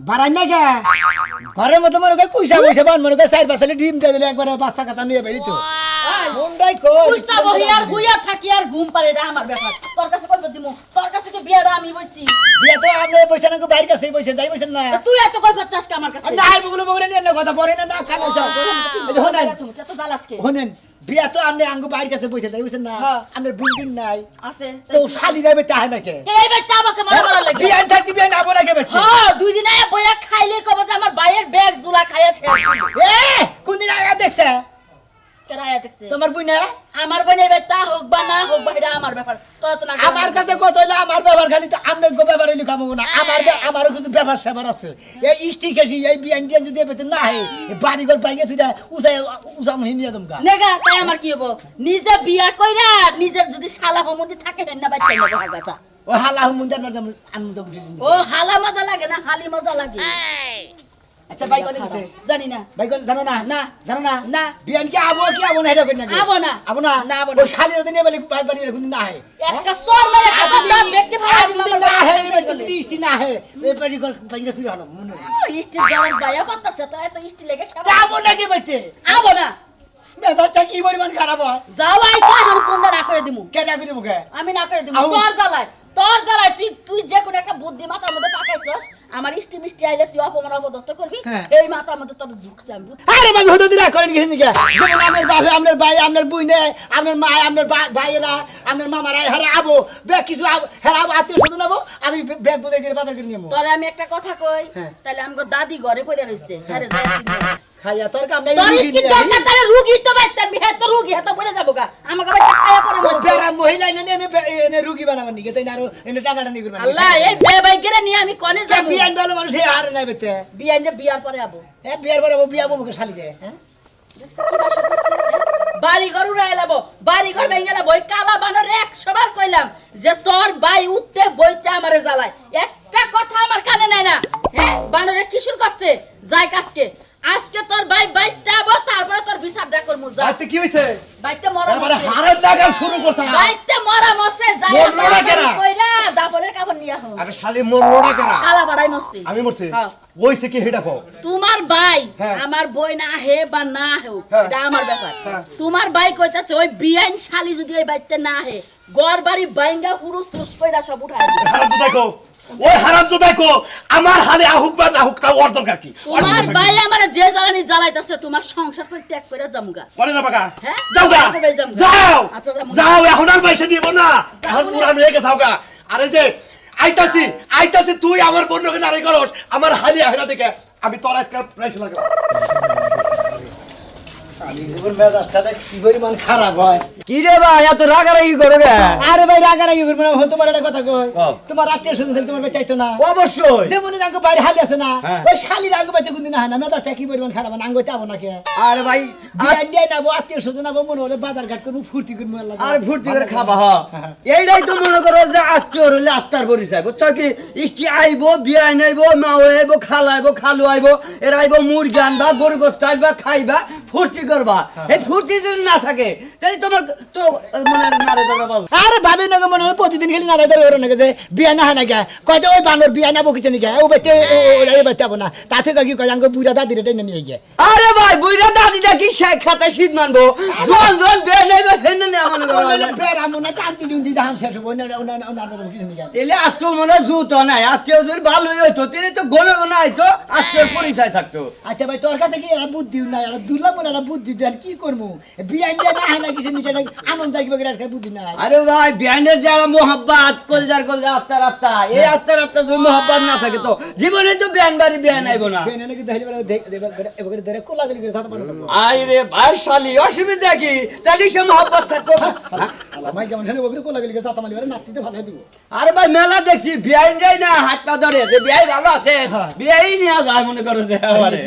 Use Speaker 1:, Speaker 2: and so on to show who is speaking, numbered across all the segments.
Speaker 1: বাড়াই না কে ঘরের মতো মনে করে কুইসা বসে বান মনে করে চার পাঁচালে ডিম দিয়ে দিলে একবার বাচ্চা কাটা নিয়ে বেরিত মুন্ডাই কই
Speaker 2: কুইসা বহি আর হুইয়া থাকি আর ঘুম পারে এটা আমার ব্যাপার তোর কাছে কই দিমু তোর কাছে কি বিয়াটা আমি বইছি
Speaker 1: বিয়া তো আপনি বসে না বাইরের কাছেই বসে তাই বসেন না
Speaker 2: তুই এত কই পাচ্ছস কে আমার কাছে
Speaker 1: না আই বগুলো বগুলো নিয়ে না কথা পড়ে না না কানে যাও হোনেন
Speaker 2: এত জালাসকে
Speaker 1: হোনেন বিয়া তো আপনি আঙ্গু বাইরের কাছে বসে তাই বসেন না আপনার বুলবিন নাই
Speaker 2: আছে
Speaker 1: তো শালি যাবে তাই নাকি
Speaker 2: এই বেটা আমাকে মারা মারা লাগে
Speaker 1: বিয়া থাকতি বিয়া না বলা কে বেটা
Speaker 2: হ্যাঁ দুই দিন আগে বইয়া খাইলে কব যে আমার ভাইয়ের ব্যাগ জুলা খাইয়াছে
Speaker 1: এ কোন দিন আয়া দেখছে
Speaker 2: কেরায়া দেখছে
Speaker 1: তোমার বুই না
Speaker 2: আমার বোনের বেটা হোক বা না হোক বা এটা আমার ব্যাপার তোর তো না
Speaker 1: আমার কাছে কত হইলো আমার ব্যবহার খালি তো আপনার গো ব্যবহার হইলো কামো না আমারও কিছু ব্যবহার সেবার আছে এই স্টিক এসি এই বিয়ান টিয়ান যদি পেতে না হে বাড়ি ঘর পাই গেছি উসা মহিনিয়া দমকা
Speaker 2: নেগা তাই আমার কি হবো নিজে বিয়া কইরা নিজের যদি শালা হমন্দি থাকে না বাইতে না বড় গাছা
Speaker 1: ও হালা হুমুন্দার মাঝে আমি তো বুঝিনি
Speaker 2: ও হালা মজা লাগে না হালি মজা লাগে
Speaker 1: আচ্ছা ভাই কোন দিছে
Speaker 2: জানি না
Speaker 1: ভাই কোন জানো না
Speaker 2: না
Speaker 1: জানো না
Speaker 2: না
Speaker 1: বিয়ান কি আবো না এটা কই না
Speaker 2: আবো না
Speaker 1: আবো না
Speaker 2: না আবো
Speaker 1: ও
Speaker 2: না
Speaker 1: শালির দিনে বলি বাড়ি কোন না হে
Speaker 2: একটা সর মেরে কথা দাম ব্যক্তি ভাড়া দিন
Speaker 1: যদি না হে এই যদি স্টি না হে এই বাড়ি ঘর পাই গেছি হলো মনে
Speaker 2: ইস্টি দাম বায়া পাতাছে তো এত ইস্টি লেগে খাবো
Speaker 1: আবো লাগে বাইতে
Speaker 2: আবো না
Speaker 1: মেজারটা কি পরিমাণ খারাপ হয়
Speaker 2: যাও আই তো এখন ফোন না করে দিমু
Speaker 1: কেলা করে মুখে
Speaker 2: আমি না করে দিমু তোর জ্বালায় তুই যে কোন একটা বুদ্ধি মাথার মধ্যে পাকাইছস আমার ইস্টি মিষ্টি আইলে তুই অপমান অপদস্থ করবি এই মাথার মধ্যে তোর ঢুকছে আমি
Speaker 1: আরে ভাই হতো দিনা করেন গেছেন কি যেমন আমার বাবা আপনার ভাই আপনার বুইনে আপনার মা আপনার ভাইয়েরা আপনার মামারা হারা আবো ব্যাগ কিছু হারা আবো আত্মীয় স্বজন আবো আমি ব্যাগ বোঝাই করে বাজার করে নিয়ে
Speaker 2: তোরে আমি একটা কথা কই তাহলে আমগো দাদি ঘরে পড়ে রইছে আরে যাই
Speaker 1: খাইয়া তোর কাম নাই
Speaker 2: তোর ইস্টি দরকার তাহলে রুগী তো বাইতেন হে তো রুগী হে তো পড়ে যাবো গা আমাকে বাইতে খায়া পড়ে মরবো
Speaker 1: বেরা মহিলা এনে রুগী বানাবার নিকে তাই না আরো এনে টানাটানি করবে
Speaker 2: আল্লাহ এই বে বাইকেরে নিয়ে আমি কোনে যাব
Speaker 1: বিয়ান ভালো মানুষ এই হারে নাই বেতে
Speaker 2: বিয়ার পরে আবো
Speaker 1: বিয়ার পরে বিয়া বউকে শালি দে হ্যাঁ
Speaker 2: দেখছ কি ভাষা কইছে বাড়ি ঘর উড়াই লাবো বাড়ি ঘর ভেঙে লাবো ওই কালা বানর 100 বার কইলাম যে তোর ভাই উঠতে বইতে আমারে জ্বালায় একটা কথা আমার কানে নাই না হ্যাঁ বানরে কিশোর করছে যাই কাজকে আজকে তোর ভাই বাইতে আবো তারপরে তোর বিচারটা করমু যা
Speaker 3: আতে কি হইছে
Speaker 2: বাইতে মরা
Speaker 3: এবারে হাড়ের লাগা শুরু করছ না
Speaker 2: বাইতে মরা মরছে যাই
Speaker 3: মরলো না কেন?
Speaker 2: কইরা দাবরের কাপড় নিয়া হো
Speaker 3: আরে শালি মরলো না কেন
Speaker 2: কালা বাড়াই মরছে
Speaker 3: আমি মরছি
Speaker 2: হ্যাঁ।
Speaker 3: ওইছে কি হেডা কও
Speaker 2: তোমার ভাই
Speaker 3: হ্যাঁ।
Speaker 2: আমার বই না হে বা না হোক
Speaker 3: হ্যাঁ।
Speaker 2: এটা আমার ব্যাপার
Speaker 3: হ্যাঁ।
Speaker 2: তোমার ভাই কইতাছে ওই বিয়াইন শালি যদি ওই বাইতে না হে গড় বাড়ি বাইঙ্গা হুরুস তুরুস কইরা সব উঠায় দিবে
Speaker 3: হারামজাদা কও ওই হারামজাদা কও আমার হালে আহুক বা না হুক তা ওর দরকার কি
Speaker 2: তোমার ভাই আমারে যে জ্বালানি জ্বালাইতাছে তোমার সংসার করে ত্যাগ করে জামুগা
Speaker 3: পরে যাবা গা
Speaker 2: হ্যাঁ?
Speaker 3: যাও গা
Speaker 2: তারপরে যাবো।
Speaker 3: যাও
Speaker 2: আচ্ছা, যাবো।
Speaker 3: যাও এখন আর পয়সা নিব না এখন পুরান হয়ে গেছে যাও গা আরে যে আইতাছি তুই আমার বন্ধুকে নারী করস আমার হালি আহেরা দেখে আমি তোর আজকাল প্রাইস লাগাম
Speaker 1: আলিগুর মেজাজটা কি পরিমাণ খারাপ হয়
Speaker 4: কি রে ভাই এত রাগারাগি করে বে
Speaker 1: আরে ভাই রাগারাগি করবে না তোমার একটা কথা কই
Speaker 4: কও।
Speaker 1: তোমার আত্মীয় স্বজন থাকলে তোমার চাইতো না
Speaker 4: অবশ্যই
Speaker 1: যেমন আঙ্গ বাইরে হালি আছে না
Speaker 4: হ্যাঁ।
Speaker 1: ওই শালির আঙ্গ বাইতে কোনদিন হয় না মেজাজটা কি পরিমাণ খারাপ না আঙ্গতে আবো নাকি
Speaker 4: আরে ভাই
Speaker 1: বিয়ান দিয়ে নাবো আত্মীয় স্বজন আবো মনে হলে বাজার ঘাট করবো ফুর্তি করবো আল্লাহ
Speaker 4: আর ফুর্তি করে খাবা হ এইটাই তো মনে করো যে আত্মীয় হইলে আত্মার পরিচয় বুঝছো কি ইষ্টি আইবো বিয়াই নাইবো মা আইবো খালা আইবো খালু আইবো এরা আইবো মুরগি আনবা গরু গোস্ত আনবা খাইবা ফুর্তি করবা এই ফুর্তি যদি না থাকে তাহলে তোমার তো মনে নারে যাবে বাস
Speaker 1: আরে ভাবি না মনে হয় প্রতিদিন খালি না দাদা ওর নাকি যে বিয়া না হয় না গে কয় যে ওই বানর বিয়া না বকিতে নাকি ও বাইতে ওই বাইতে আবো না তাতে কি কয় আঙ্গ বুড়া দাদি রে টেনে নিয়ে গিয়ে
Speaker 4: আরে ভাই বুইরা দাদিটা কি শেখ খাতা শীত মানবো জন জন বে নাইবা হেন না মনে করো
Speaker 1: বেড়া মনে টানতি দুন্দি জাহান শেষ হবো ওনার কিছু নিয়ে
Speaker 4: তেলে আত্মীয় মনে জুতো নাই আত্মীয় যদি ভালোই হইতো তেলে তো গনে গনে আইতো আত্মীয়র পরিচয় থাকতো
Speaker 1: আচ্ছা ভাই তোর কাছে কি এরা বুদ্ধি নাই এরা দুর্লভ মনে এরা বুদ্ধি দেন কি করবো বিয়ান দিয়ে না হয় না কিছু নিকে আনন্দ থাকবে বুদ্ধি নাই
Speaker 4: আরে ভাই বিয়ানের যারা মোহাব্বত কলজার কলজা আত্মার আত্মা এই আত্মার আত্মা যদি মোহাব্বত না থাকে তো জীবনে তো বিয়ান বাড়ি বিয়ান আইবো না
Speaker 1: বেনে নাকি দেখলে এবারে ধরে কোলাগুলি করে থাকতে পারবো
Speaker 4: আই রে ভাই শালি অসুবিধা কি তাহলে সে মোহাব্বত থাকতো
Speaker 1: মাই কেমন জানি ওগুলো কোলাগুলি করে থাকতে মারলে নাতিতে ভালো দিব
Speaker 4: আরে ভাই মেলা দেখছি বিয়াইন যাই না হাত পা ধরে যে বিয়াই ভালো আছে বিয়াই নিয়ে যায় মনে করো যে আমারে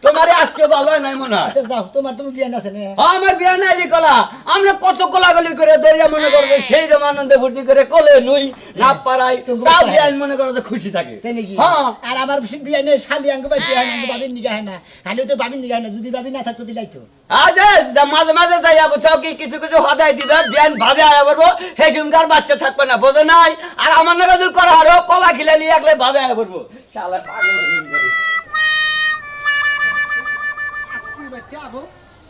Speaker 4: তোমার আত্মীয় ভালো নাই মনে হয়
Speaker 1: আচ্ছা যাও তুমি বিয়ান আছে না
Speaker 4: আমার বিয়া নাইলি কলা আমরা কত কোলাগুলি করে দরিয়া মনে করো যে সেই রকম আনন্দে ফুর্তি করে কোলে নুই না পারাই তাও বিয়ান মনে করো যে খুশি থাকে
Speaker 1: তাই নাকি
Speaker 4: হ্যাঁ
Speaker 1: আর আবার আমার বিয়ে নেই শালি আঙ্গ বাইতে হয় না বাবির নিগা হয় না হালে তো বাবির নিগা হয় না যদি বাবি না থাকতো দিলাই তো
Speaker 4: আজ মাঝে মাঝে যাই বুঝছো কি কিছু কিছু হদাই দিবে বিয়ান ভাবে আয়া পড়বো হে সুমকার বাচ্চা থাকবে না বোঝো নাই আর আমার নাকি যদি করা হারো কলা খিলে নিয়ে একলে ভাবে আয়া পড়বো শালা পাগল হয়ে গেছে।
Speaker 1: তুই বাচ্চা আবো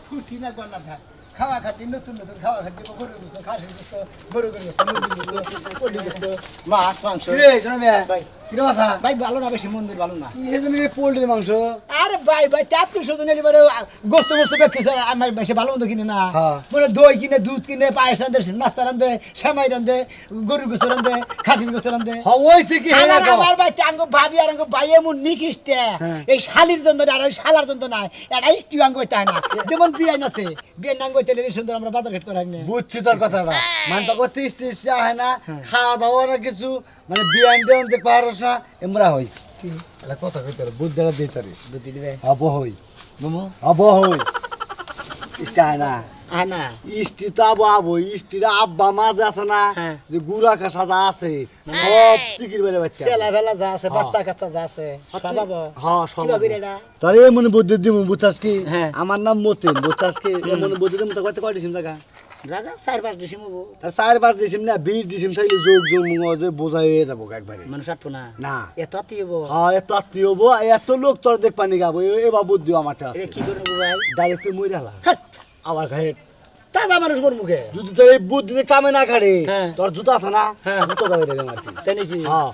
Speaker 1: ফুটি না গলা থাক খাওয়া খাতি নতুন নতুন খাওয়া খাতি গরুর গোস্ত খাসির গোস্ত গরুর গোস্ত মুরগির গোস্ত পোল্ট্রির গোস্ত মাছ মাংস
Speaker 4: কিরে শোনো মিয়া
Speaker 1: ভাই
Speaker 4: কিরম আছা
Speaker 1: ভাই ভালো না বেশি মন্দির ভালো না
Speaker 4: সেজন্য পোল্ট্রির মাংস
Speaker 1: আরে ভাই ভাই চারটি শুধু নেলি পরে গোস্ত মোস্ত বেশ আমার বেশি ভালো মন্দ কিনে না
Speaker 4: হ্যাঁ।
Speaker 1: মানে দই কিনে দুধ কিনে পায়েস রান্ধে নাস্তা রান্ধে সেমাই রান্ধে গরুর গোস্ত রান্ধে খাসির গোস্ত রান্ধে
Speaker 4: হইছে কি হ্যাঁ
Speaker 1: আমার ভাই আঙ্গ ভাবি আর আঙ্গ ভাই এমন নিকিষ্টে এই শালির দ্বন্দ্ব আর ওই শালার দ্বন্দ্ব নাই এটা ইষ্টি আঙ্গ তাই না যেমন বিয়ান আছে বিয়ান আঙ্গ তেলে সুন্দর আমরা বাজার ঘাট করাই না
Speaker 4: বুঝছি তোর কথাটা মানে তোকে তিস টিস হয় না খাওয়া দাওয়া না কিছু মানে বিয়ান টিয়ান দেখতে পারস না এমরা হই এটা কথা কইতে বুদ্ধটা দিতে রে
Speaker 1: বুদ্ধি দিবে
Speaker 4: হব হই
Speaker 1: মোমো
Speaker 4: হব হই ইস্টা হয় না
Speaker 1: না
Speaker 4: ইস্টি তো আবো আবো ইস্টিরা আব্বা মাঝে আছে না
Speaker 1: হ্যাঁ।
Speaker 4: যে গুড়া কাঁসা যা আছে সব চিকির বেড়ে বাচ্চা
Speaker 1: সেলা ফেলা যা আছে বাচ্চা কাচ্চা যা আছে সব আবো
Speaker 4: হ্যাঁ সব
Speaker 1: কিবা কইরা এটা
Speaker 4: তোর এমন বুদ্ধি দিব বুঝছাস কি
Speaker 1: হ্যাঁ।
Speaker 4: আমার নাম মতিন বুঝছাস কি এমন বুদ্ধি দিব তো কয়টা কয় ডিসিম জায়গা
Speaker 1: জায়গা 4-5 ডিসি মোবো
Speaker 4: তার 4-5 ডিসিম না 20 ডিসিম থাকলে যোগ যোগ মুঙে বোঝাই হয়ে যাবো একবারে
Speaker 1: মানুষ আটবো না
Speaker 4: না
Speaker 1: এত আত্মীয় হবো
Speaker 4: হ্যাঁ এত আত্মীয় হবো এত লোক তোর দেখ পানি গাবো এবার বুদ্ধি আমারটা আছে
Speaker 1: এটা কি করবো ভাই
Speaker 4: ডাইরেক্ট তুই মরে হালা
Speaker 1: হাট
Speaker 4: আবার খাই
Speaker 1: তাজা মানুষ মোর মুখে
Speaker 4: যদি তোর এই বুদ্ধিতে কামে না কাটে
Speaker 1: হ্যাঁ।
Speaker 4: তোর জুতা আছে না
Speaker 1: হ্যাঁ।
Speaker 4: জুতো দাবি রেখে মারছি
Speaker 1: তাই নাকি
Speaker 4: হ্যাঁ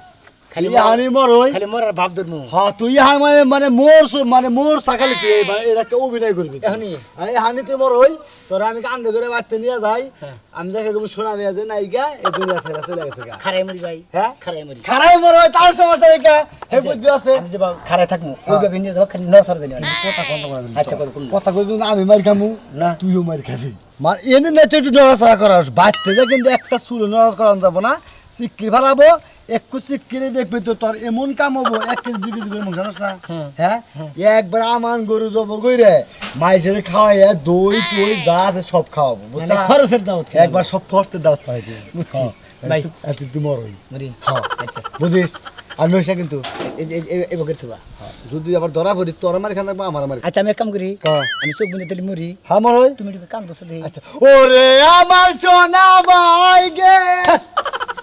Speaker 1: খালি
Speaker 4: খালি হানি মর হই
Speaker 1: খালি মরার ভাব ধরমু
Speaker 4: হ্যাঁ তুই হাই মানে মোর সাকালি তুই এটা একটা অভিনয় করবি তুই।
Speaker 1: এখনই?
Speaker 4: এই হানি তুই মর হই তোর আমি কান্দে করে বাড়তে নিয়ে যাই আমি দেখে তুমি শোনাবি যে নাইকা এই দুনিয়া ছেড়ে চলে গেছে গা
Speaker 1: খারাই মরি ভাই
Speaker 4: হ্যাঁ
Speaker 1: খারাই মরি
Speaker 4: খারাই মর হই তার সমস্যা দেখা হে বুদ্ধি আছে
Speaker 1: আমি যে খারাই থাকমু ওই ভাবে নিয়ে যাবো খালি নসর দেনি
Speaker 4: কথা কম করে
Speaker 1: আচ্ছা কথা কোন
Speaker 4: কথা কইবি না আমি মার খামু
Speaker 1: না।
Speaker 4: তুইও মার খাবি মার এনে না তুই একটু নড়াচড়া করাস বাড়তে যা কিন্তু একটা চুল নড়াচড়া করান যাবো না সিক্কি ফেলাবো একটু সিক্কিরে দেখবি তো তোর এমন কাম হবো 1 কেজি 2 কেজি করে মাংস আনস না হ্যাঁ একবার আমান গরু জব কইরে মাইসের খাওয়াইয়া দই টই যা আছে সব খাওয়াবো
Speaker 1: মানে
Speaker 4: বুঝছা
Speaker 1: খরচের দাওয়াত
Speaker 4: একবার সব ফস্টের দাওয়াত পাই দিই
Speaker 1: বুঝছি। ভাই।
Speaker 4: এত তুই মরই
Speaker 1: মরি
Speaker 4: হ্যাঁ
Speaker 1: আচ্ছা
Speaker 4: বুঝিস আর নইসা কিন্তু
Speaker 1: এই বকের থুবা
Speaker 4: যদি আবার ধরা পড়ি তোর আমার এখানে আমার আমার
Speaker 1: আচ্ছা আমি এক কাম করি
Speaker 4: হ্যাঁ।
Speaker 1: আমি চোখ বুনে তেলি মরি
Speaker 4: হ্যাঁ মর হই
Speaker 1: তুমি একটু কাম দোষ দেই
Speaker 4: আচ্ছা ওরে আমার সোনা ভাই গে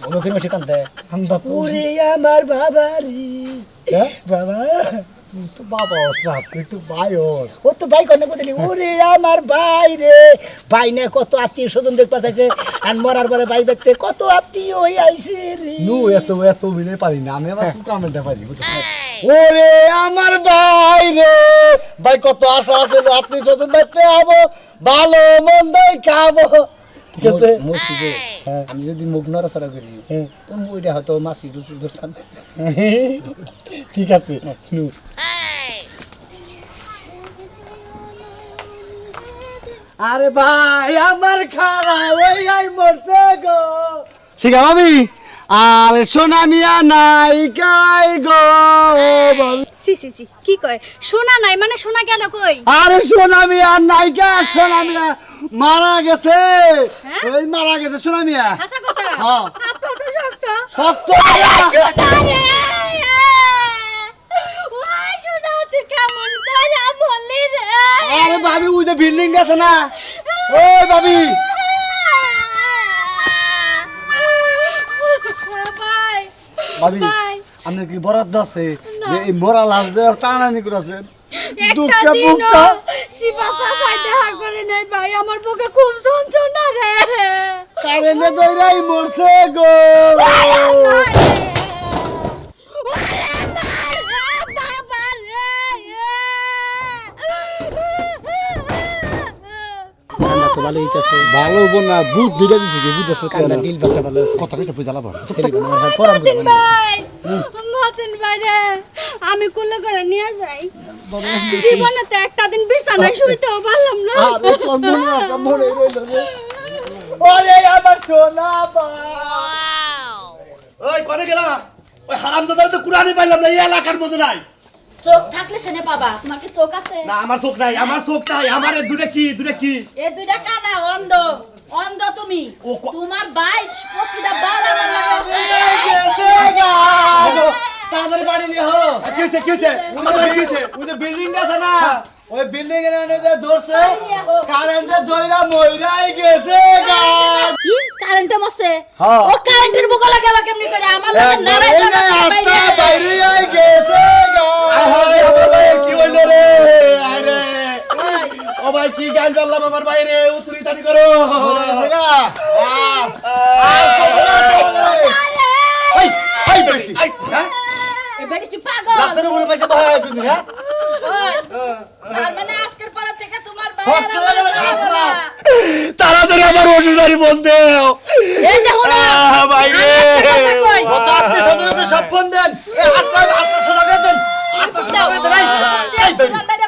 Speaker 1: ওকে মশে কান্দে
Speaker 4: আমরা তো
Speaker 1: ওরে আমার বাবারি
Speaker 4: হ্যাঁ?
Speaker 1: বাবা
Speaker 4: তুই তো বাবা হস না তুই তো ভাই হস
Speaker 1: ও তো ভাই কনে বদলি ওরে আমার ভাই রে ভাই না কত আত্মীয় স্বজন দেখ পাঠাইছে আর মরার পরে ভাই ব্যক্তি কত আত্মীয় হয়ে আইছে রে
Speaker 4: নু এত অভিনয় পারি না আমি আবার তুই কামেন্টটা পারি বুঝছিস? ওরে আমার ভাই রে ভাই কত আশা আছে যে আপনি শুধু বাইতে হবো ভালো মন্দই খাবো ঠিক আছে
Speaker 1: মসজিদে
Speaker 4: হ্যাঁ।
Speaker 1: আমি যদি মুখ নড়াচড়া করি
Speaker 4: হ্যাঁ।
Speaker 1: ওইটা হয়তো মাছি ধরছাম
Speaker 4: ঠিক আছে নু আরে ভাই আমার খারা ওই আই মরছে গো শিখা ভাবি আরে সোনা মিয়া নাই গাই গো ভাবি।
Speaker 5: সি সি সি কি কয় সোনা নাই মানে সোনা গেল কই
Speaker 4: আরে সোনা মিয়া নাই গা সোনা মিয়া মারা গেছে
Speaker 5: হ্যাঁ?
Speaker 4: ওই মারা গেছে সোনা মিয়া
Speaker 5: হাসা কথা
Speaker 4: হ্যাঁ।
Speaker 5: আত্মা তো শক্ত
Speaker 4: সত্য
Speaker 5: সোনা রে ওই সোনা তুই কেমন করে বললি রে
Speaker 4: আরে ভাবি ওই যে বিল্ডিং আছে না ওই ভাবি
Speaker 5: ভাই
Speaker 4: ভাবি
Speaker 5: ভাই
Speaker 4: আপনি কি বরাদ্দ আছে যে এই মরা লাশ দিয়ে টানানি করেছেন
Speaker 5: একটা
Speaker 4: দুঃখে
Speaker 5: দিনও
Speaker 4: বুকটা
Speaker 5: শিবাসা ফাইতে হাক করে নাই ভাই আমার বুকে খুব যন্ত্রণা রে
Speaker 4: কারেন্টে দইরাই মরছে গো
Speaker 1: কান্দা তো ভালো হইতাছে
Speaker 4: ভালো হবো না বুক দিলে দিছি কি বুঝছ
Speaker 1: কান্দা দিল বাকটা ভালো আছে
Speaker 4: কথা কইছে বুঝালা বড়
Speaker 1: ছেলে বানার পরাম
Speaker 5: মতিন ভাই মতিন ভাই রে আমি কোলে করে নিয়ে যাই জীবনে তো একটা দিন বিছানায় শুইতেও পারলাম না
Speaker 4: আরে মনে আছে মনে রইল রে ওরে আমার সোনা বা
Speaker 3: ওই কোনে গেলা ওই হারামজাদার তো কুরআনই পাইলাম না এই এলাকার মধ্যে নাই
Speaker 2: চোখ থাকলে সেনে পাবা তোমার কি চোখ আছে
Speaker 3: না আমার চোখ নাই আমার এই দুটো কি
Speaker 2: এই দুইটা কানা অন্ধ অন্ধ তুমি
Speaker 3: ও ক-
Speaker 2: তোমার 22 প্রতিটা বার আমার লাগে অসুবিধা।
Speaker 4: গেছে গা তাড়াতাড়ি বাড়ি নিয়ে হো
Speaker 3: কি হয়েছে আমার ভাই কি হয়েছে
Speaker 4: ওই যে বিল্ডিংটা আছে না ওই বিল্ডিং এর এনে যে ধরছে কারেন্টে দইরা মইরাই গেছে গা
Speaker 2: কি কারেন্টে মরছে
Speaker 4: হ্যাঁ।
Speaker 2: ও কারেন্টের বুকলা গেল কেমনি করে আমার লাগে নারাই
Speaker 4: একটা বাইরে আই গেছে গা
Speaker 3: আহাই আমার ভাই কি হইলো রে আরে ও ভাই কি গাল করলাম আমার ভাই রে উতুরি তানি করো এই এই বেটি এই হ্যাঁ
Speaker 2: এ বেটি কি পাগল
Speaker 4: রাস্তার উপরে পয়সা বহাই তুমি হ্যাঁ
Speaker 2: ওই, তার মানে আজকের পর থেকে তোমার
Speaker 4: সব চলে গেল আপনার।
Speaker 3: তাড়াতাড়ি আমার ওষুধারি বলতে
Speaker 2: এই যে হুনা
Speaker 3: ভাই রে
Speaker 4: কত আত্মীয় স্বজনকে সব ফোন দেন এই আটটা শোনা দেন আটটা শোনা দেন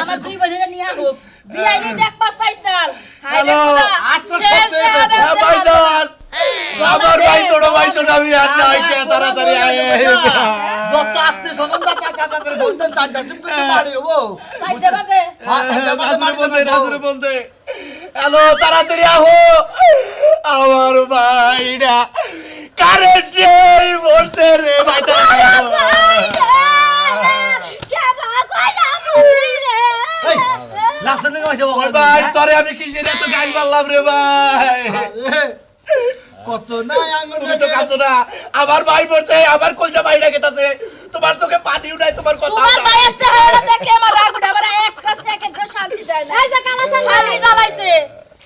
Speaker 2: আমার দুই বছরের নিয়ে হোক বিয়াই নিয়ে দেখ পাঁচ চাল
Speaker 3: হ্যালো ভাইজান আমার ভাই ছোট ভাই ছোট আমি আর নাই কে তাড়াতাড়ি আয়
Speaker 4: যত আত্মীয় স্বজন তাদের ফোন দেন চারটা সিম করতে পারি হবো
Speaker 3: রাজুরে বলতে হ্যালো তাড়াতাড়ি আহো আমার ভাইরা কারেন্টে মরছে রে ভাই
Speaker 4: রাস্তার দিকে পয়সা বহাই
Speaker 3: ভাই তোরে আমি কিসের এত গাই মারলাম রে ভাই
Speaker 4: কত নাই আঙ্গুল
Speaker 3: তুমি তো কাঁদো না আমার ভাই মরছে আমার কলজা ভাইরা গেতাছে তোমার চোখে পানিও নাই তোমার কথা
Speaker 2: তোমার ভাইয়ের চেহারা দেখে আমার রাগ উঠে আমার একটা সেকেন্ড শান্তি দেয় না
Speaker 5: এই যে কালাসান
Speaker 2: খালি জ্বালাইছে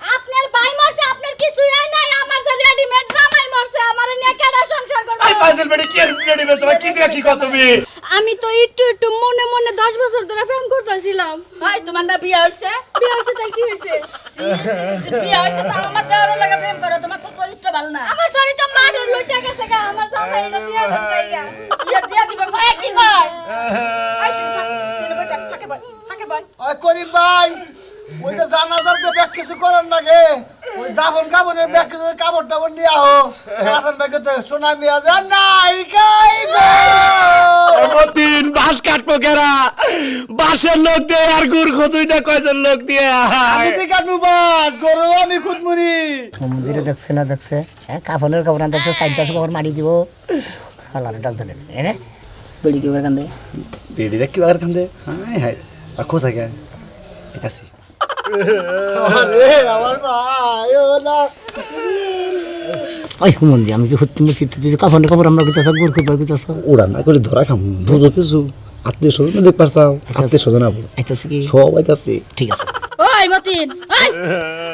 Speaker 5: আপনার ভাই মরছে আপনার কিছুই হয় নাই আমার যে রেডিমেড জামাই মরছে আমারে নিয়ে কেডা সংসার করবে
Speaker 3: আই পাজল বেডি কি রেডি বেচ ভাই কি থেকে কি কর তুমি
Speaker 5: আমি তো একটু মনে মনে 10 বছর ধরে প্রেম করতেছিলাম
Speaker 2: ভাই তোমার না বিয়ে হইছে
Speaker 5: বিয়ে হয়েছে তাই কি হয়েছে
Speaker 2: বিয়ে হইছে তো আমার দেওয়ার লাগে প্রেম করো তোমার তো চরিত্র ভালো না
Speaker 5: আমার চরিত্র মাঠের লইটা গেছে গা আমার জামাই এটা দিয়ে দেন জায়গা
Speaker 2: বিয়ে দিয়া দিব কয় কি কয় আইছি সব তিন বই থাকে বই
Speaker 4: ওই করিম ভাই ওই তো জানাজার যে ব্যাগ কিছু করার নাগে ওই দাফন কাপড়ের ব্যাগ কিছু কাপড় টাপড় নিয়ে আহো রাতের ব্যাগে তো সোনা মিয়া যান নাই গাই
Speaker 3: তিন বাস কাটবো কেরা বাসের লোক দিয়ে আর গুড় খতুইটা কয়জন লোক দিয়ে
Speaker 4: আমি কাটু বাস গরু আমি খুদমুড়ি
Speaker 1: মন্দিরে দেখছে না দেখছে হ্যাঁ কাফনের কাপড় দেখছে 4-10 কাপড় মারি দিব হালারে ডাক দিলেন এনে
Speaker 2: বেড়ি কি করে কান্দে
Speaker 3: বেডি দেখ কি আর খান্দে হাই হাই আর কোথায় গে ঠিক আছে
Speaker 4: আরে আমার ভাই ও না
Speaker 1: ওই হুমন্দি আমি কি হত্যি মুতি তুই কাফনের কাপড় আমরা কইতাছ গুড় কইতাছ
Speaker 3: ওরা না করে ধরা খাম বুঝো কিছু আত্মীয় স্বজন দেখ পারছাও আত্মীয় স্বজন আবো
Speaker 1: আইতাছে কি
Speaker 3: সব আইতাছে
Speaker 1: ঠিক আছে
Speaker 2: ওই মতিন ওই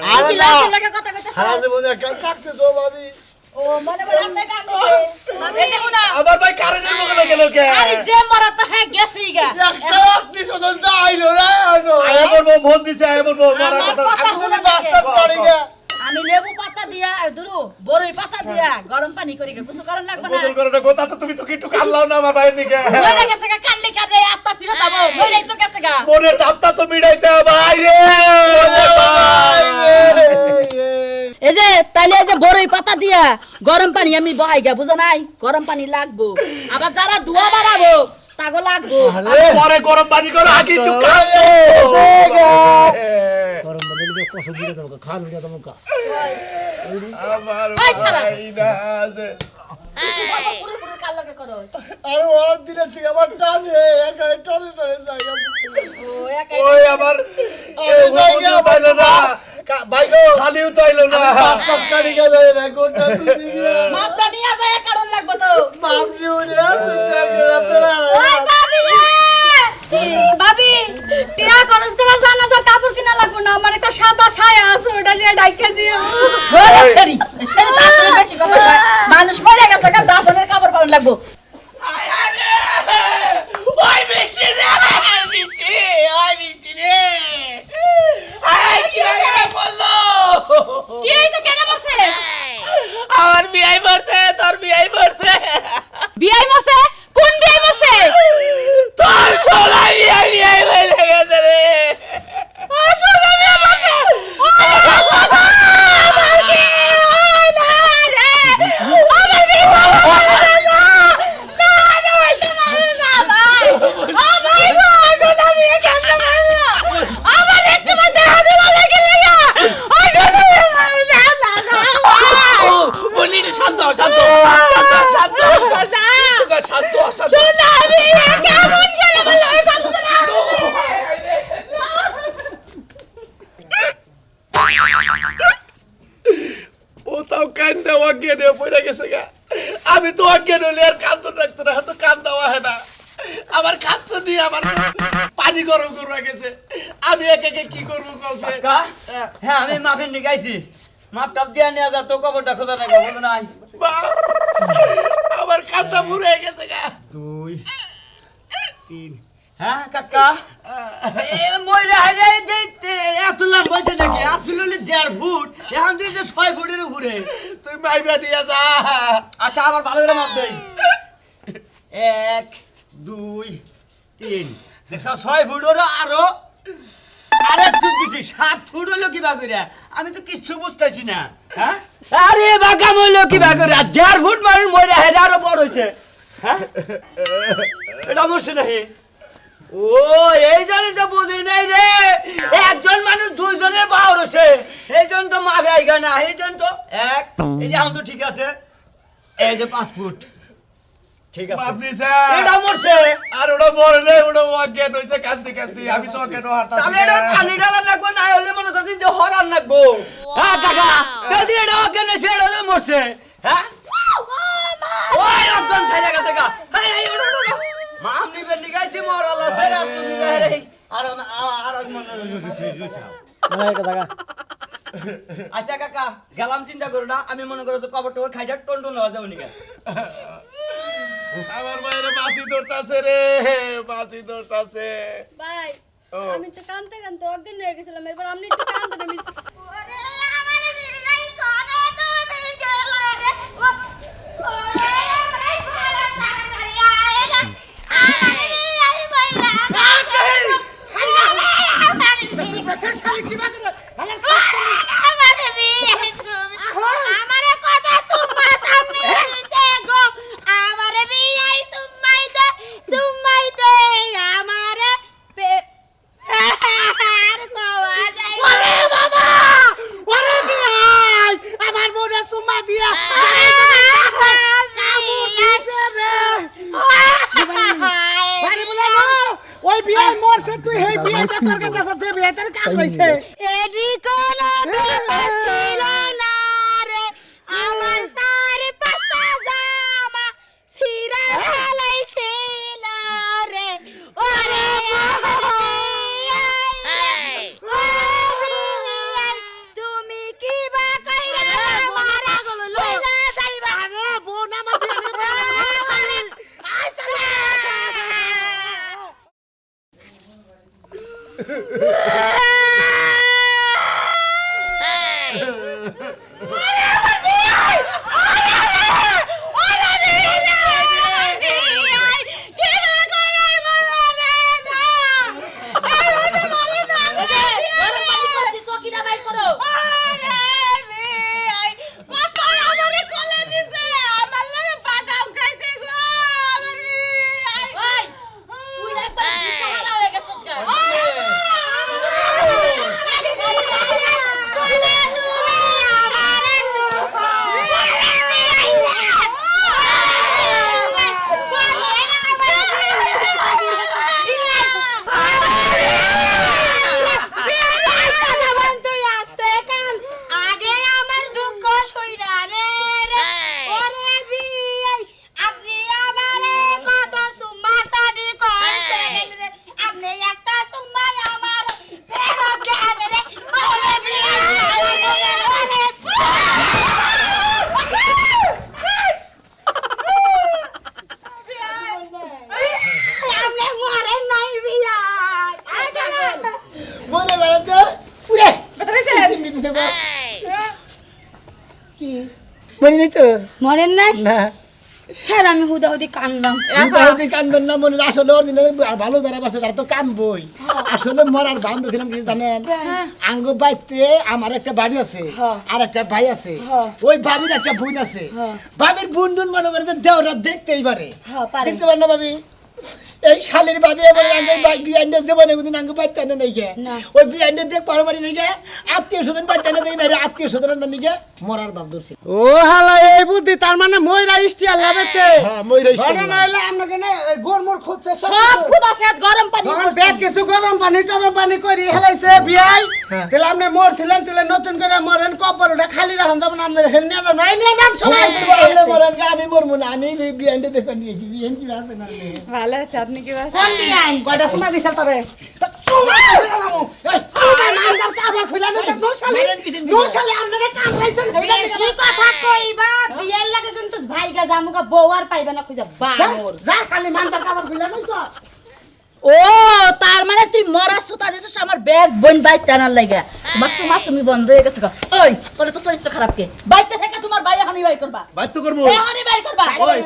Speaker 4: আরে
Speaker 2: কি
Speaker 4: না
Speaker 2: লাশের লাগে কথা কইতাছ
Speaker 4: সারা জীবনে একা কাটছে তো ভাবি
Speaker 2: ও মনে মনে আমরা কান্দিছে এই দেখো না
Speaker 3: আমার ভাই কারেন্টের মুখে গেল কে
Speaker 2: আরে যে মরা তো হ্যাঁ গেছি গা
Speaker 4: একটা আত্মীয় স্বজন তো আইলো রে
Speaker 3: আয়া বলবো ফোন দিছে আয়া বলবো মারা
Speaker 2: আমার
Speaker 3: কথা
Speaker 2: কথা
Speaker 4: আমি
Speaker 2: হলো
Speaker 4: যদি বাসটাস কাটি গে
Speaker 2: আমি লেবু পাতা দিয়া দুরু বড়ই পাতা দিয়া গরম পানি করি কিছু কারণ লাগবে না
Speaker 3: গোসল করে না কথা তো তুমি তো কিটু কানলাও না আমার ভাইয়ের নিকে
Speaker 2: মরে গেছে গা কানলে কাটে আত্মা ফিরত আবো মরেই তো গেছে গা
Speaker 3: মনের দাপটা তো মিটাইতে ভাই রে
Speaker 2: এই যে তাইলে এই যে বড়ই পাতা দিয়া গরম পানি আমি বহাই গা বুঝো নাই গরম পানি লাগবো আবার যারা ধোয়া বাড়াবো তাগো লাগবো
Speaker 3: পরে গরম পানি করো আগে একটু
Speaker 1: গরম বদলে কষ্ট দিয়ে দাও খান দিয়ে দাও কা
Speaker 3: আমার
Speaker 2: এই শালা।
Speaker 3: ভাই না যে
Speaker 2: পুরো পুরো কাল লাগে করো
Speaker 4: আর ওর দিনে থেকে আমার টানে একা টানে জায়গা
Speaker 2: ও একাই
Speaker 3: ওই আমার তাইলো না
Speaker 4: ভাই গো
Speaker 3: খালিও তাইলো না
Speaker 4: বাসটাস কাটি গে যায় না কোনটা খুঁজি গিয়া
Speaker 2: মাপটা নিয়ে যায় কারণ লাগবে তো
Speaker 4: মামনি উনি আছে তোরা
Speaker 5: ওই ভাবি রে ভাবি টিয়া খরচ করে জানাজার কাপড় কিনা লাগবে না আমার একটা সাদা ছায়া আছে ওটা দিয়ে ঢাকা দিও
Speaker 2: ওরে সেরি সেরি তো আসলে বেশি কথা কয়। মানুষ মরে গেছে গা দাফনের কাপড় পালন লাগবো
Speaker 3: ওই মিষ্টি রে মিষ্টি ওই মিষ্টি রে আই কি লাগে বললো
Speaker 2: কি হইছে কেন বসে
Speaker 3: আমার বিয়াই মরছে তোর বিয়াই মরছে
Speaker 2: বিয়াই মরছে কোন বিয়াই মরছে
Speaker 3: তোর সোলাই বিয়াই হয়ে গেছে রে
Speaker 2: আসলে বিয়াই মরছে ও আমার বিয়াই মরছে
Speaker 3: শুনি আমার পানি গরম করে গেছে আমি একে একে কি করবো কলসে
Speaker 4: কাকা হ্যাঁ আমি মাফের নিগাইছি মাপ টাপ দিয়া নিয়ে যা তো কবরটা খোদা নাই কবর নাই
Speaker 3: আমার কাঁধটা পুড়ে গেছে গা
Speaker 4: 2 3 হ্যাঁ কাকা এ মইরা হাইরে যে এত লম্বা আছে নাকি আসলে 1.5 ফুট এখন তুই যে 6 ফুটের উপরে
Speaker 3: তুই মাইবা নিয়ে যা
Speaker 4: আচ্ছা আবার ভালো করে মাপ দেই 1 2 3 দেখছ 6 ফুট ওর আরো একটু বেশি 7 ফুট হলো কি বাগুরা আমি তো কিচ্ছু বুঝতাছি না হ্যাঁ আরে বাগা হলো কি বাগুরা 1.5 ফুট মারুন মইরা হেরা আরো বড় হইছে হ্যাঁ এটা মরছে নাকি ও এই জন্য তো বুঝি নাই রে একজন মানুষ দুইজনের বাহর হইছে এই জন্য তো মাফে আইগা না এই জন্য তো এক এই যে আম তো ঠিক আছে এই যে 5 ফুট ঠিক আছে
Speaker 3: আপনি
Speaker 4: এটা মরছে
Speaker 3: আর ওটা মরে রে ওটা অজ্ঞান হয়েছে কাঁদতে কাঁদতে আমি তো অজ্ঞান হাঁটা
Speaker 4: তাহলে এটা পানি ঢালা লাগবে না হলে মনে করছেন যে হরান লাগবো হ্যাঁ কাকা যদি এটা অজ্ঞান হয়েছে এটা তো মরছে হ্যাঁ ওই অজ্ঞান ছেড়ে গেছে গা এই ওটা মা আপনি বেন্ডি গাইছি মরাল আছে আর তুমি রে আর মনে আচ্ছা কাকা গেলাম চিন্তা করো না আমি মনে করো তো কবর টবর খাইটা টন টন হওয়া যাবে নিকা
Speaker 3: আমার বাইরে মাছি ধরতাছে রে মাছি ধরতাছে
Speaker 5: ভাই
Speaker 3: ও।
Speaker 5: আমি তো কানতে কানতে অজ্ঞান হয়ে গেছিলাম এবার আপনি একটু কানতে দেবেন ওরে আমার বিলাই কোনে তুমি গেলা রে ওরে ভাই ভালো তাড়াতাড়ি আয় না আমার বিলাই মইরা আমার বিলাই বসে শালি কি বাগরা আমার বিলাই তুমি আমারে কথা সুম্মা সামনে দিছে গো আমারে বিলাই সুম্মাইতে আমারে আর কোয়া যায়
Speaker 1: ওরে বাবা ওরে বিয়াই আমার মোরে সুমা দিয়া কামড় দিছে রে বাড়ি বলে না ওই বিয়াই মরছে তুই হেই বিয়াই তোর কাছে আছে বিয়াই তোর কাম হইছে
Speaker 5: এডি কোন ছিল না রে আমার সারে পাঁচটা জামা ছিড়া ফেলাইছিল রে ওরে তুমি কি বা কইরা মারা গেল লইলা যাইবা
Speaker 1: আরে বোন আমার বিয়াই আই চলে
Speaker 2: চকিটা বাইর করো ওই তুই একবার দিশাহারা হয়ে গেছিস গা
Speaker 5: আগে আমার দুঃখ সইরা রে ওরে বিয়াই আপনি আমারে কত সুম্মা সাদি করছেন রে আপনি একটা সুম্মা আমার ফেরত দেন রে ওরে আপনি মরেন নাই বিয়াই
Speaker 1: মরে বেড়াতে উড়ে সিমি দিছে গো কি মরি নাই তো
Speaker 5: মরেন নাই
Speaker 1: না
Speaker 5: হ্যাঁ আমি হুদাহুদি কানলাম
Speaker 1: হুদাহুদি কানবেন না মনে আসলে অরিজিনাল ভালো যারা আছে তারা তো কানবই আসলে মরার বান্ধ ছিলাম কি জানেন আঙ্গ বাইতে আমার একটা বাড়ি আছে আর একটা ভাই আছে ওই বাড়ির একটা বোন আছে বাবির বোন বোন মনে করে দেওরা দেখতেই পারে দেখতে পারে না বাবি এই শালের ভাবি আমার আঙ্গে বিয়ান্ডে জীবনে কোনদিন আঙ্গ বাইতে না নাই গে ওই বিয়ান্ডে দেখ পারো পারি নাই গে আত্মীয় স্বজন বাইতে না দেই না আত্মীয় স্বজন না নিগে মরার বাপ দছে
Speaker 6: ও হালা এই বুদ্ধি তার মানে ময়রা ইস্টিয়ার লাভেতে
Speaker 1: হ্যাঁ মইরা
Speaker 6: ঘরে না এলে আপনাকে না গোরমোর খুঁজছে
Speaker 2: সব খুদা সাথ গরম পানি
Speaker 6: তখন
Speaker 2: করছি।
Speaker 6: ব্যাগ কিছু গরম পানি টরম পানি করে হেলাইছে বিয়াই তাহলে আপনি মরছিলেন তাহলে নতুন করে মরেন কবর ওটা খালি রাখুন যাবেন আপনার হেল নিয়ে যাবেন এই নিয়ে যান সবাই
Speaker 1: সবাই বললে মরেন আমি মরমু না আমি বিয়ান্ডে দেখবেন দিয়েছি বিয়ান কি আসবে না
Speaker 5: ভালো আছে আপনি আপনি কি বলছেন কোন বিয়ান
Speaker 6: কয়টা সময় দিছে তবে তোমার মানজার কাপড় খুলে নিছে দোষালে আপনারা কাম রাইছেন
Speaker 5: বেশি কথা কইবা বিয়ের লাগে কিন্তু ভাইগা জামুগা বউ আর পাইবা না খুঁজা বানর
Speaker 6: যা খালি মানজার কাপড় খুলে নিছে
Speaker 2: ও তার মানে তুই মরা সুতা দিছিস আমার ব্যাগ বোন বাইতে আনার লাগা তোমার সুমাসুমি বন্ধ হয়ে গেছে গো। ওই তোর তো চরিত্র খারাপ কে বাইতে থেকে তোমার ভাই এখনই বাই করবা
Speaker 3: বাইর তো করবো
Speaker 2: এখনই বাই করবা
Speaker 3: ওই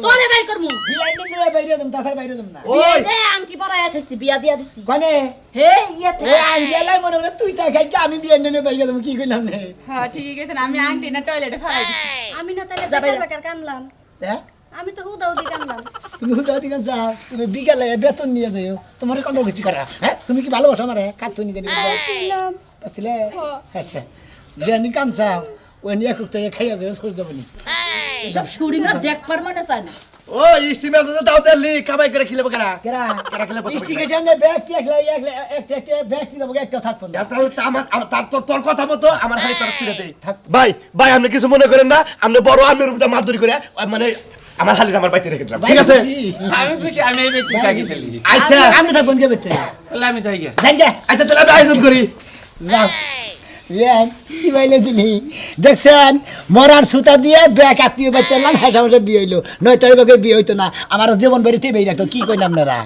Speaker 2: তোরে বাই করমু
Speaker 1: বিয়াই নিয়ে বাইরে দেম তাছাড়া বাইরে দেম না
Speaker 3: ওই
Speaker 2: এ আংটি পরায়া থইছি বিয়া দিয়া দিছি
Speaker 1: কোনে
Speaker 2: হে ইয়েতে
Speaker 1: ওই আঙ্কেলাই মনে করে তুই তাই খাই আমি বিয়াই নিয়ে বাইরে দেম কি কইলাম নে
Speaker 5: হ্যাঁ ঠিকই গেছেন আমি আংটি না টয়লেটে ফেলাই দিছি
Speaker 7: আমি না তাহলে
Speaker 2: যাবে
Speaker 7: বেকার
Speaker 2: না।
Speaker 7: বেকার কানলাম
Speaker 1: হ্যাঁ
Speaker 7: আমি তো হুদাউদি কানলাম
Speaker 1: তুমি হুদা দিকে যাও তুমি বিকালে বেতন নিয়ে যাও তোমার কোনো কিছু করা হ্যাঁ তুমি কি ভালোবাসো আমারে কাজ নিয়ে জানি বুঝলে আচ্ছা জানি কান চাও ওই নিয়ে কুকতে খাইয়া দেও সরে যাবনি
Speaker 2: সব শুড়ি না দেখ পারমা না চাই না
Speaker 3: ওই স্টিমের মধ্যে দাও দেলি কামাই করে খেলে কেনা
Speaker 1: কেরা
Speaker 3: কেরা খেলে
Speaker 1: স্টিকের সঙ্গে ব্যক্তি একটা ব্যক্তি দেবো একটা থাকবো না
Speaker 3: তাহলে তো তার তোর কথা মতো আমার হাড়ি তরফ তুলে দেই ভাই ভাই আপনি কিছু মনে করেন না আপনি বড় আমি রূপটা মারধরি করে মানে আমার হালিটা আমার বাইতে রেখে দিলাম ঠিক আছে
Speaker 8: আমি খুশি আমি এই ব্যক্তি থাকি চলি
Speaker 1: আচ্ছা আমি থাকবেন কে বেতে
Speaker 8: তাহলে আমি যাই গিয়া
Speaker 1: জান গে
Speaker 3: আচ্ছা তাহলে আমি আয়োজন করি
Speaker 1: যাও ইয়ান কি বাইলে দিলি দেখছেন মরার সুতা দিয়ে ব্যাগ আত্মীয় বাইতে এলাম হ্যাঁ বিয়ে হইলো নয় তারিখে বিয়ে হইতো না আমার জীবন বাড়িতে বেরিয়ে রাখতো কি কইলাম আপনারা